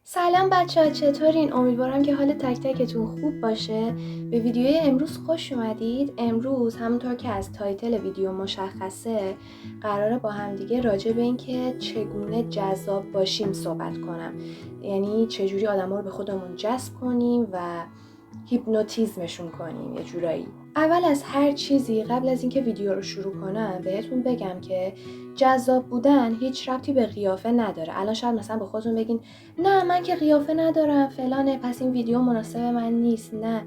سلام بچه‌ها، چطورین؟ امیدوارم که حال تک تکتون خوب باشه. به ویدیوی امروز خوش اومدید. امروز همونطور که از تایتل ویدیو مشخصه قراره با همدیگه راجع به این که چگونه جذاب باشیم صحبت کنم. یعنی چجوری آدما رو به خودمون جذب کنیم و هیپنوتیزمشون کنیم یه جورایی. اول از هر چیزی قبل از اینکه ویدیو رو شروع کنم بهتون بگم که جذاب بودن هیچ ربطی به قیافه نداره. الان شاید مثلا به خودتون بگین نه من که قیافه ندارم فلانه پس این ویدیو مناسب من نیست. نه،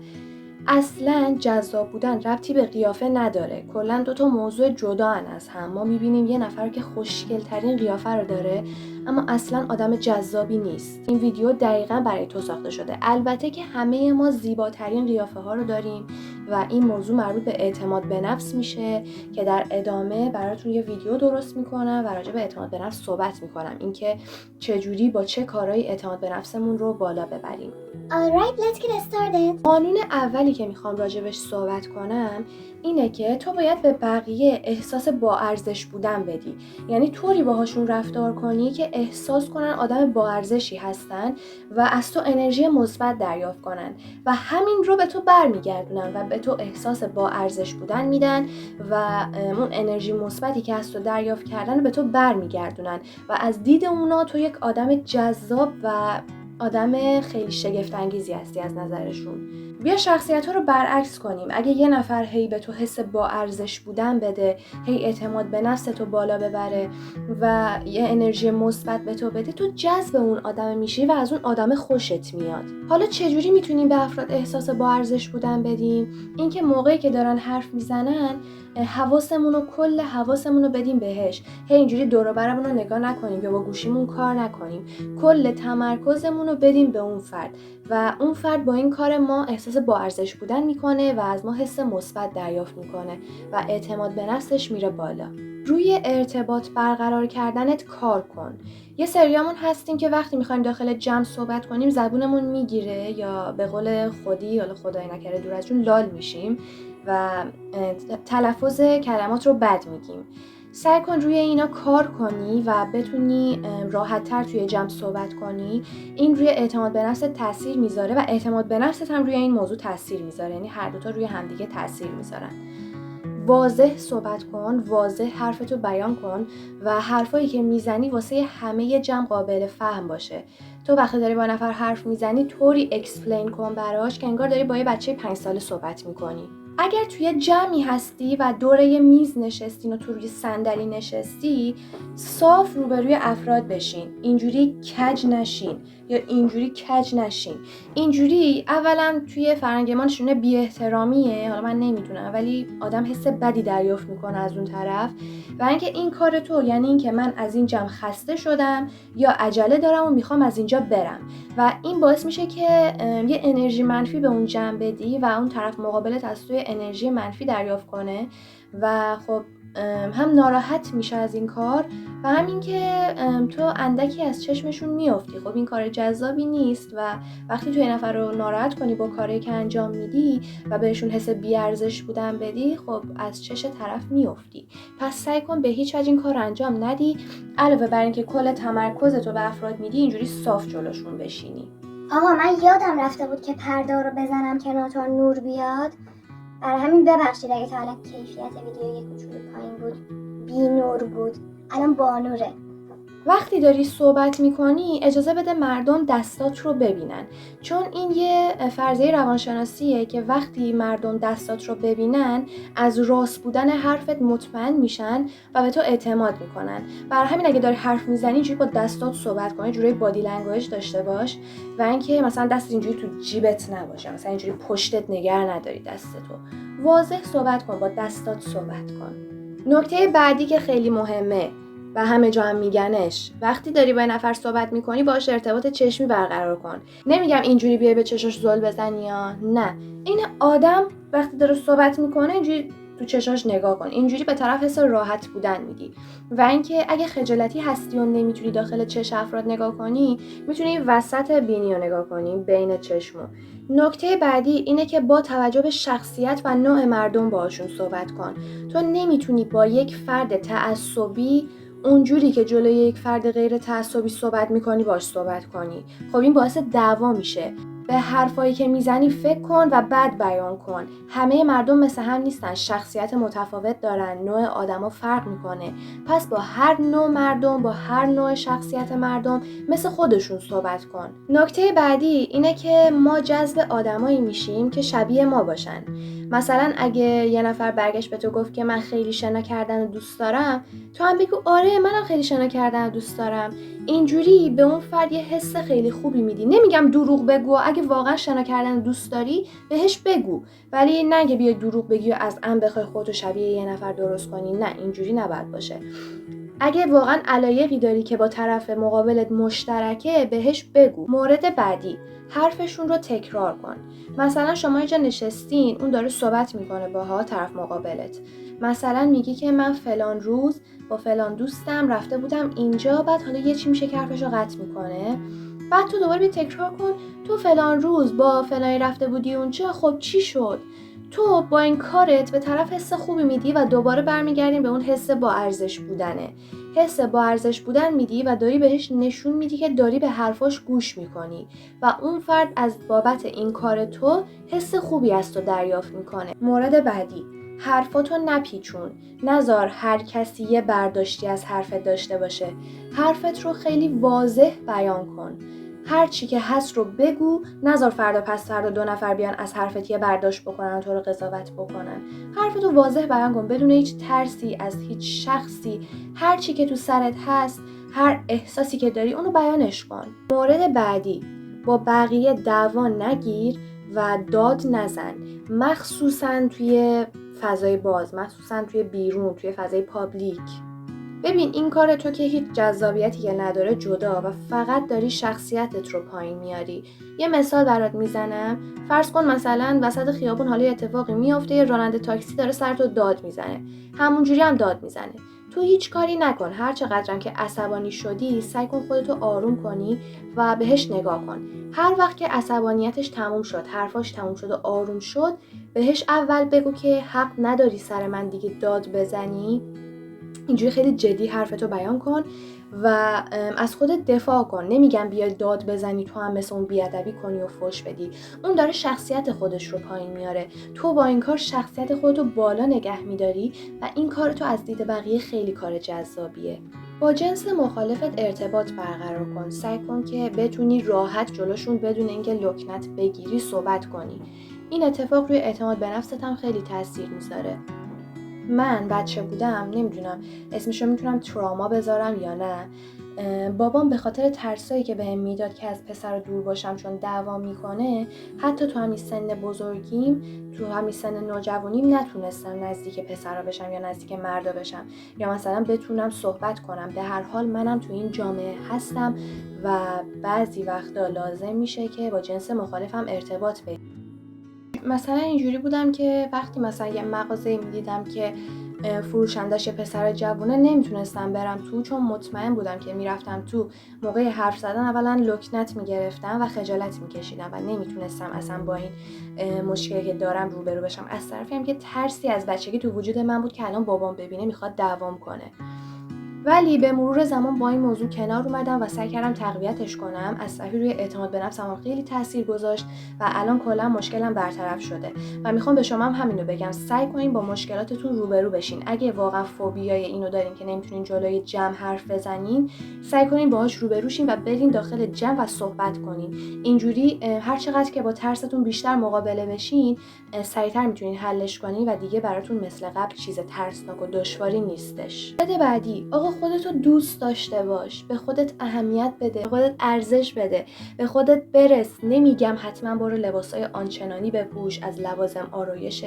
اصلا جذاب بودن ربطی به قیافه نداره. کلا دو تا موضوع جدا از هم. ما میبینیم یه نفر که خوشگل ترین قیافه رو داره اما اصلا آدم جذابی نیست. این ویدیو دقیقاً برای تو ساخته شده. البته که همه ما زیباترین قیافه ها رو داریم و این موضوع مربوط به اعتماد به نفس میشه که در ادامه براتون یه ویدیو درست میکنم و راجع به اعتماد به نفس صحبت میکنم، اینکه چجوری با چه کارهایی اعتماد به نفسمون رو بالا ببریم. Alright, let's get started. قانون اولی که میخوام راجبش صحبت کنم اینه که تو باید به بقیه احساس با ارزش بودن بدی. یعنی طوری باهاشون رفتار کنی که احساس کنن آدم با ارزشی هستن و از تو انرژی مثبت دریافت کنن و همین رو به تو برمیگردونن و به تو احساس با ارزش بودن میدن و اون انرژی مثبتی که از تو دریافت کردن رو به تو برمیگردونن و از دید اونا تو یک آدم جذاب و آدم خیلی شگفت انگیزی هستی از نظرشون. بیا شخصیت ها رو برعکس کنیم. اگه یه نفر هی به تو حس با ارزش بودن بده، هی اعتماد به نفس تو بالا ببره و یه انرژی مثبت به تو بده، تو جذب اون آدم میشی و از اون آدم خوشت میاد. حالا چجوری میتونیم به افراد احساس با ارزش بودن بدیم؟ اینکه موقعی که دارن حرف میزنن کل حواسمون رو بدیم بهش. هی اینجوری دور و برمون رو نگاه نکنیم یا با گوشیمون کار نکنیم. کل تمرکزمون رو بدیم به اون فرد و اون فرد با این کار ما احساس با ارزش بودن میکنه و از ما حس مثبت دریافت میکنه و اعتماد به نفسش میره بالا. روی ارتباط برقرار کردنت کار کن. یه سریامون هستیم که وقتی میخوایم داخل جمع صحبت کنیم زبونمون میگیره یا به قول خودی یا خدای نکرده دور از جون لال میشیم و تلفظ کلمات رو بد میگیم. سعی کن روی اینا کار کنی و بتونی راحت‌تر توی جمع صحبت کنی. این روی اعتماد به نفست تاثیر میذاره و اعتماد به نفست هم روی این موضوع تاثیر میذاره. یعنی هر دوتا روی همدیگه تاثیر میذارن. واضح صحبت کن، واضح حرفتو بیان کن و حرفایی که میزنی واسه همه جمع قابل فهم باشه. تو وقتی داری با نفر حرف میزنی طوری اکسپلین کن براش که انگار داری با یه بچه 5 ساله صحبت میکنی. اگر توی جمعی هستی و دور یه میز نشستین و تو روی صندلی نشستی، صاف روبروی افراد بشین. اینجوری کج نشین یا اینجوری کج نشین. اینجوری اولا توی فرهنگ ما نشونه بی احترامیه، حالا من نمیدونم ولی آدم حس بدی دریافت میکنه از اون طرف. و اینکه این کار تو یعنی اینکه من از این جمع خسته شدم یا عجله دارم و میخوام از اینجا برم و این باعث میشه که یه انرژی منفی به اون جمع بدی و اون طرف مقابلت از توی انرژی منفی دریافت کنه و خب هم ناراحت میشه از این کار و همین که تو اندکی از چشمشون میافتی. خب این کار جذابی نیست و وقتی تو یه نفر رو ناراحت کنی با کاری که انجام میدی و بهشون حس بی‌ارزش بودن بدی، خب از چش طرف میافتی. پس سعی کن به هیچ وجه این کار انجام ندی، علاوه بر اینکه کل تمرکزتو به افراد میدی اینجوری صاف جلوشون بشینی. آقا من یادم رفته بود که پرده رو بزنم کنار تا نور بیاد. برای همین ببخشید اگه تا الان کیفیت ویدیو یک کوچولو پایین بود، بی نور بود. الان با نوره. وقتی داری صحبت میکنی اجازه بده مردم دستات رو ببینن، چون این یه فرضیه روانشناسیه که وقتی مردم دستات رو ببینن از راست بودن حرفت مطمئن میشن و به تو اعتماد میکنن. برای همین اگه داری حرف میزنی اینجوری با دستات صحبت کن، جوری بادی لنگویج داشته باش و اینکه مثلا دست اینجوری تو جیبت نباشه، مثلا اینجوری پشتت نگه نداری دستتو. واضح صحبت کن، با دستات صحبت کن. نکته بعدی که خیلی مهمه و همه جا هم میگنش، وقتی داری با نفر صحبت میکنی باهاش ارتباط چشمی برقرار کن. نمیگم اینجوری بیای به چشاش زل بزنی یا نه، این آدم وقتی داره صحبت میکنه اینجوری تو چشاش نگاه کن، اینجوری به طرف حس راحت بودن میدی. و اینکه اگه خجالتی هستی و نمیتونی داخل چش افراد نگاه کنی، میتونی وسط بینی رو نگاه کنی، بین چشمو. نکته بعدی اینه که با توجه به شخصیت و نوع مردم باهاشون صحبت کن. تو نمیتونی با یک فرد تعصبی اونجوری که جلوی یک فرد غیر تعصبی صحبت میکنی باش صحبت کنی. خب این باعث دعوا میشه. به حرفایی که میزنی فکر کن و بعد بیان کن. همه مردم مثل هم نیستن، شخصیت متفاوت دارن، نوع آدما فرق میکنه. پس با هر نوع مردم، با هر نوع شخصیت مردم مثل خودشون صحبت کن. نکته بعدی اینه که ما جذب آدمایی میشیم که شبیه ما باشن. مثلا اگه یه نفر برگشت به تو گفت که من خیلی شنا کردن رو دوست دارم، تو هم بگو آره منم خیلی شنا کردن رو دوست دارم. اینجوری به اون فرد یه حس خیلی خوبی میدی. نمیگم دروغ بگو، اگه واقعا شنا کردن رو دوست داری بهش بگو، ولی نه که بیای دروغ بگی و از عمد بخوای خودتو شبیه یه نفر درست کنی. نه، اینجوری نباید باشه. اگه واقعا علایقی داری که با طرف مقابلت مشترکه بهش بگو. مورد بعدی، حرفشون رو تکرار کن. مثلا شما اینجا نشستین، اون داره صحبت میکنه باها، طرف مقابلت. مثلا میگی که من فلان روز با فلان دوستم رفته بودم اینجا، بعد حالا یه چی میشه که حرفش رو قطع میکنه. بعد تو دوباره تکرار کن تو فلان روز با فلانی رفته بودی اونجا، خب چی شد؟ تو با این کارت به طرف حس خوبی میدی و دوباره برمیگردیم به اون حس با ارزش بودنه. حس با ارزش بودن میدی و داری بهش نشون میدی که داری به حرفاش گوش میکنی و اون فرد از بابت این کار تو حس خوبی از تو دریافت میکنه. مورد بعدی، حرفاتو نپیچون. نذار هر کسی یه برداشتی از حرفت داشته باشه. حرفت رو خیلی واضح بیان کن. هر چی که هست رو بگو. نذار فردا پس فردا 2 نفر بیان از حرفت یه برداشت بکنن، تو رو قضاوت بکنن. حرفتو واضح بیان کن بدون هیچ ترسی از هیچ شخصی. هر چی که تو سرت هست، هر احساسی که داری اونو بیانش کن. مورد بعدی، با بقیه دعوا نگیر و داد نزن، مخصوصا توی فضای باز، مخصوصا توی بیرون، توی فضای پابلیک. ببین این کار تو که هیچ جذابیتی که نداره جدا و فقط داری شخصیتت رو پایین میاری. یه مثال برات میزنم. فرض کن مثلا وسط خیابون حالا اتفاقی میفته، یه راننده تاکسی داره سرتو داد میزنه، همونجوری هم داد میزنه. تو هیچ کاری نکن. هر چقدرم که عصبانی شدی سعی کن خودتو آروم کنی و بهش نگاه کن. هر وقت که عصبانیتش تموم شد، حرفاش تموم شد و آروم شد، بهش اول بگو که حق نداری سر من دیگه داد بزنی. اینجوری خیلی جدی حرفتو بیان کن و از خودت دفاع کن. نمیگم بیای داد بزنی تو هم مثل اون بیادبی کنی و فحش بدی. اون داره شخصیت خودش رو پایین میاره. تو با این کار شخصیت خودتو بالا نگه میداری و این کار تو از دید بقیه خیلی کار جذابیه. با جنس مخالفت ارتباط برقرار کن. سعی کن که بتونی راحت جلوشون بدون اینکه لکنت بگیری صحبت کنی. این اتفاق روی اعتماد به نفست هم خیلی تاثیر میذاره. من بچه بودم، نمیدونم اسمشو میتونم تراما بذارم یا نه، بابام به خاطر ترسایی که بهم میداد که از پسر دور باشم چون دعوا میکنه، حتی تو همین سن بزرگیم، تو همین سن نوجوانیم نتونستم نزدیک پسرا بشم یا نزدیک مردا بشم یا مثلا بتونم صحبت کنم. به هر حال منم تو این جامعه هستم و بعضی وقتا لازم میشه که با جنس مخالفم ارتباط بگیرم. مثلا اینجوری بودم که وقتی مثلا یه مغازه‌ای می‌دیدم که فروشندش یه پسر جوونه، نمیتونستم برم تو چون مطمئن بودم که میرفتم تو موقع حرف زدن اولا لکنت میگرفتم و خجالت میکشیدم و نمیتونستم اصلا با این مشکلی که دارم روبرو بشم. از طرفی هم که ترسی از بچگی تو وجود من بود که الان بابام ببینه میخواد دعوام کنه. ولی به مرور زمان با این موضوع کنار اومدم و سعی کردم تقویتش کنم. از طرفی روی اعتماد به نفسم خیلی تاثیر گذاشت و الان کلا مشکلم برطرف شده و میخوام به شما هم همینو بگم. سعی کنین با مشکلاتتون روبرو بشین. اگه واقعا فوبیای اینو دارین که نمیتونین جلوی جمع حرف بزنین، سعی کنین باهاش روبرو شین و برین داخل جمع و صحبت کنین. اینجوری هر چقدر که با ترستون بیشتر مقابله بشین، سریعتر میتونین حلش کنین و دیگه براتون مثل قبل چیز ترسناک و دشواری نیستش. بده بعدی، آقا خودتو دوست داشته باش، به خودت اهمیت بده، به خودت ارزش بده، به خودت برس. نمیگم حتما برو لباسای آنچنانی بپوش، از لوازم آرایش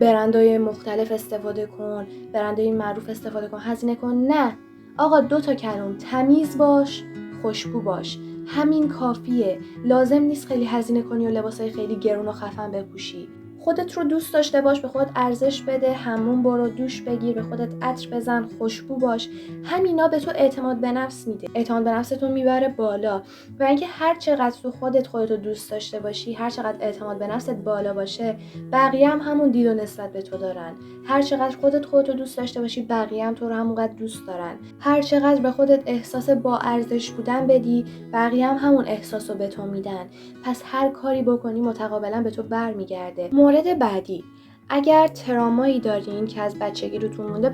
برندهای مختلف استفاده کن، برندهای معروف استفاده کن، هزینه کن. نه آقا، 2 کلمه تمیز باش، خوشبو باش، همین کافیه. لازم نیست خیلی هزینه کنی و لباسای خیلی گرون و خفن بپوشی. خودت رو دوست داشته باش، به خودت ارزش بده، همون برو، دوش بگیر، به خودت عطر بزن، خوشبو باش. همینا به تو اعتماد به نفس میده، اعتماد به نفستون میبره بالا. و اینکه هر چقدر تو خودتو دوست داشته باشی، هر چقدر اعتماد به نفست بالا باشه، بقیه هم همون دید و نسبت به تو دارن. هر چقدر خودتو دوست داشته باشی، بقیه هم تو رو همونقدر دوست دارن. هر چقدر به خودت احساس با ارزش بودن بدی، بقیه هم همون احساسو به تو میدن. پس هر کاری بکنی متقابلا به تو برمیگرده. مورد بعدی، اگر ترامایی دارین که از بچگی روتون مونده،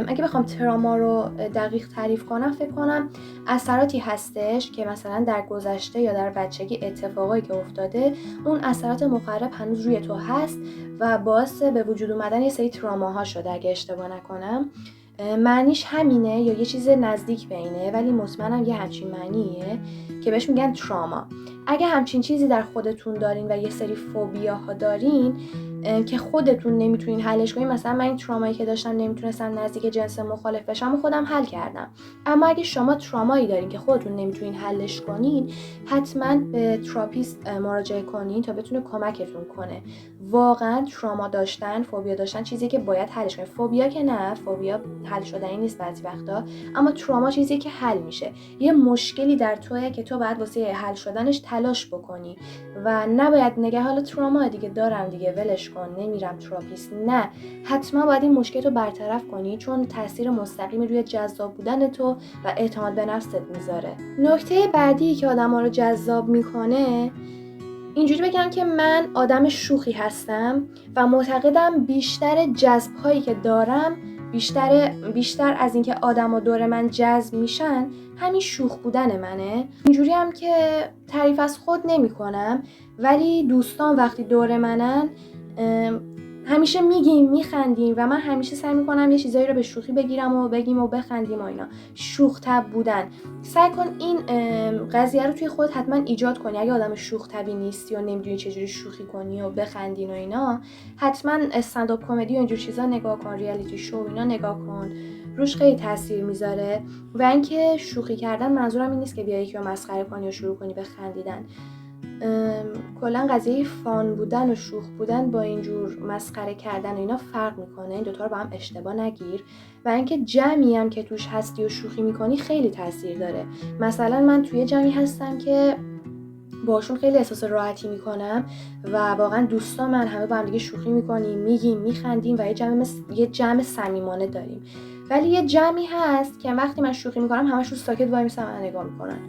اگه بخوام تراما رو دقیق تعریف کنم، فکر کنم اثراتی هستش که مثلا در گذشته یا در بچگی اتفاقایی که افتاده، اون اثرات مخرب هنوز روی تو هست و باعث به وجود اومدن یه سری تراماها شده اگه اشتباه نکنم. معنیش همینه یا یه چیز نزدیک به اینه، ولی مطمئنم یه همچین معنیه که بهش میگن تراما. اگه همچین چیزی در خودتون دارین و یه سری فوبیاها دارین که خودتون نمیتونین حلش کنین، مثلا من این ترامایی که داشتم نمیتونستم نزدیک جنس مخالف بشم و خودم حل کردم. اما اگه شما ترامایی دارین که خودتون نمیتونین حلش کنین، حتما به تراپیست مراجعه کنین تا بتونه کمکتون کنه. واقعا تراما داشتن، فوبیا داشتن چیزی که باید حلش کنین. فوبیا که نه، فوبیا حل شدنی نیست بعضی وقتا، اما تراما چیزی که حل میشه. یه مشکلی در توئه که تو باید واسه حل شدنش تلاش بکنی و نباید نگه حالا تراما دیگه دارم دیگه ولش کن نمیرم تراپیست. نه، حتما باید این مشکل رو برطرف کنی، چون تاثیر مستقیمی روی جذاب بودن تو و اعتماد به نفست میذاره. نکته بعدی که آدما رو جذاب میکنه، اینجوری بگم که من آدم شوخی هستم و معتقدم بیشتر جذب‌هایی که دارم، بیشتر از اینکه آدما دور من جذب میشن، همین شوخ بودن منه. اینجوری هم که تعریف از خود نمی کنم، ولی دوستان وقتی دور منن همیشه میگیم میخندیم و من همیشه سعی میکنم یه چیزایی رو به شوخی بگیرم و بگیم و بخندیم و اینا. شوخ طبع بودن، سعی کن این قضیه رو توی خود حتما ایجاد کنی. اگه آدم شوخ طبعی نیستی و نمیدونی چجوری شوخی کنی و بخندین و اینا، حتما استندآپ کمدی و اینجور چیزا نگاه کن، ریالیتی شو اینا نگاه کن، روش خیلی تاثیر میذاره. و اینکه شوخی کردن منظورم این نیست که بیای یکی رو مسخره کنی و شروع کنی به خندیدن. کلا قضیه فان بودن و شوخ بودن با اینجور مسخره کردن و اینا فرق میکنه. این دوتا رو با هم اشتباه نگیر. و اینکه جمعی هم که توش هستی و شوخی میکنی خیلی تاثیر داره. مثلا من توی جمعی هستم که باشون خیلی احساس راحتی میکنم و واقعا دوستا من همه با هم دیگه شوخی میکنیم، میگیم، میخندیم و یه جمع صمیمانه داریم. ولی یه جمعی هست که وقتی من شوخی میکنم همش رو ساکت وای میسن و نگاه میکنن،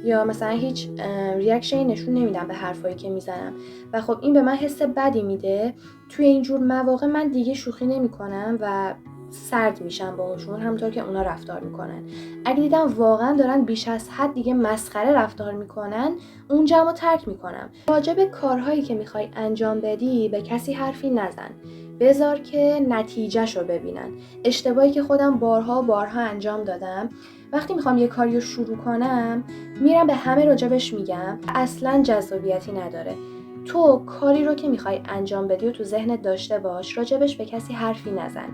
یا مثلا هیچ ریاکشنی نشون نمیدم به حرفایی که میزنم و خب این به من حس بدی میده. توی اینجور مواقع من دیگه شوخی نمیکنم و سرد میشم باهاشون، همونطور که اونا رفتار میکنن. اگه دیدم واقعا دارن بیش از حد دیگه مسخره رفتار میکنن، اون جمعو ترک میکنم. راجع به کارهایی که میخوای انجام بدی به کسی حرفی نزن، بذار که نتیجهشو ببینن. اشتباهی که خودم بارها انجام دادم، وقتی میخوام یه کاریو شروع کنم میرم به همه راجبش میگم، اصلا جذابیتی نداره. تو کاری رو که میخوای انجام بدی و تو ذهنت داشته باش، راجبش به کسی حرفی نزن.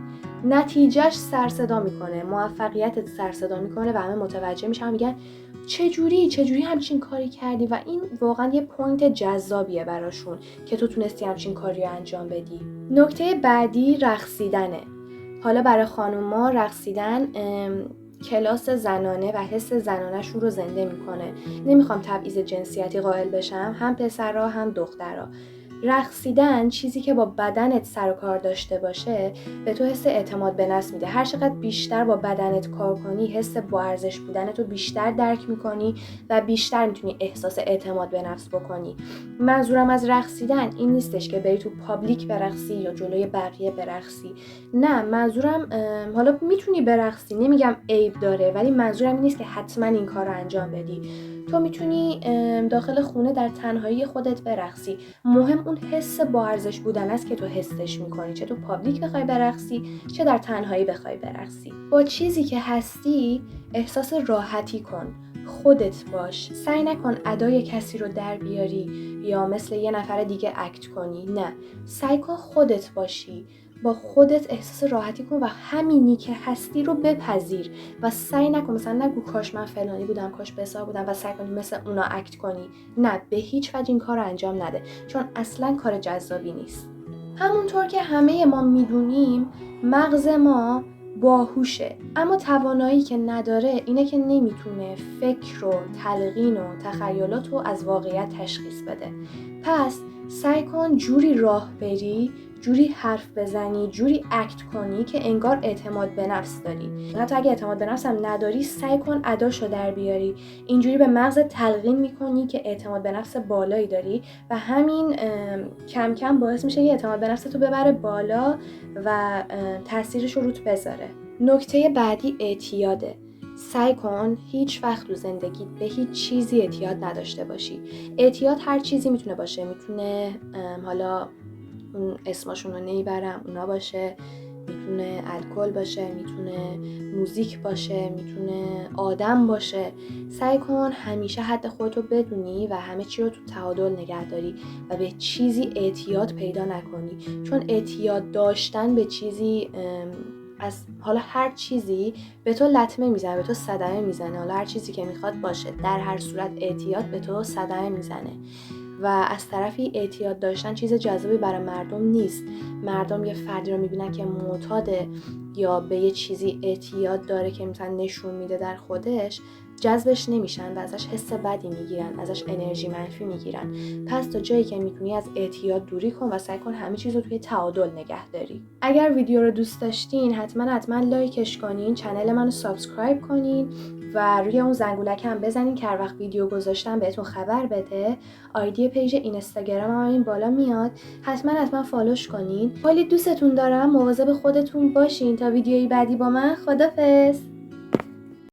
نتیجهش سرصدا میکنه، موفقیتت سرصدا میکنه و همه متوجه میشن، میگن چجوری همچین کاری کردی و این واقعا یه پوینت جذابیه براشون که تو تونستی همچین کاری رو انجام بدی. نکته بعدی رقصیدنه. حالا برای خانوما رقصیدن کلاس زنانه و حس زنانه‌شون رو زنده میکنه. نمیخوام تبعیض جنسیتی قائل بشم، هم پسرها هم دخترها. رقصیدن چیزی که با بدنت سر و کار داشته باشه به تو حس اعتماد به نفس میده. هر چقدر بیشتر با بدنت کار کنی، حس با ارزش بودنت رو بیشتر درک میکنی و بیشتر میتونی احساس اعتماد به نفس بکنی. منظورم از رقصیدن این نیستش که بری تو پابلیک برقصی یا جلوی بقیه برقصی. نه، منظورم حالا میتونی برقصی، نمیگم عیب داره، ولی منظورم این نیست که حتما این کار رو انجام بدی. تو میتونی داخل خونه در تنهایی خودت برقصی. مهم اون حس با ارزش بودن است که تو حسش میکنی، چه تو پابلیک بخوای برقصی چه در تنهایی بخوای برقصی. با چیزی که هستی احساس راحتی کن، خودت باش. سعی نکن ادای کسی رو در بیاری یا مثل یه نفر دیگه اکت کنی. نه، سعی کن خودت باشی، با خودت احساس راحتی کن و همینی که هستی رو بپذیر و سعی نکن مثلا نگو کاش من فلانی بودم، کاش بسار بودم و سعی کنی مثل اونا اکت کنی. نه، به هیچ وجه این کار رو انجام نده، چون اصلا کار جذابی نیست. همونطور که همه ما میدونیم مغز ما باهوشه، اما توانایی که نداره اینه که نمیتونه فکر و تلقین و تخیلات رو از واقعیت تشخیص بده. پس سعی کن جوری راه بری، جوری حرف بزنی، جوری اکت کنی که انگار اعتماد به نفس داری. حتی اگه اعتماد به نفس هم نداری سعی کن اداشو در بیاری. اینجوری به مغز تلقین میکنی که اعتماد به نفس بالایی داری و همین کم کم باعث میشه که اعتماد به نفس تو ببره بالا و تاثیرش رو روت بذاره. نکته بعدی اعتیاده. سعی کن هیچ وقت تو زندگیت به هیچ چیزی اعتیاد نداشته باشی. اعتیاد هر چیزی میتونه باشه، میتونه حالا اون اسمشون رو نمیبرم اونا باشه، میتونه الکل باشه، میتونه موزیک باشه، میتونه آدم باشه. سعی کن همیشه حد خودتو بدونی و همه چی رو تو تعادل نگه داری و به چیزی اعتیاد پیدا نکنی، چون اعتیاد داشتن به چیزی از حالا هر چیزی به تو لطمه میزنه، به تو صدمه میزنه. حالا هر چیزی که میخواد باشه، در هر صورت اعتیاد به تو صدمه میزنه و از طرفی اعتیاد داشتن چیز جذابی برای مردم نیست. مردم یه فردی رو میبینن که معتاده یا به یه چیزی اعتیاد داره که مثلا نشون میده در خودش، جذبش نمیشن و ازش حس بدی میگیرن، ازش انرژی منفی میگیرن. پس تا جایی که میتونی از اعتیاد دوری کن و سعی کن همه چیز رو توی تعادل نگه داری. اگر ویدیو رو دوست داشتین حتما لایکش کنین، کانال منو سابسکرایب کنین و روی اون زنگولک هم بزنین که هر وقت ویدیو گذاشتم بهتون خبر بده. آیدی پیج اینستاگرام هم این بالا میاد، حتما فالوش کنین. کلی دوستتون دارم، مواظب خودتون باشین. تا ویدیوی بعدی با من، خدافظ.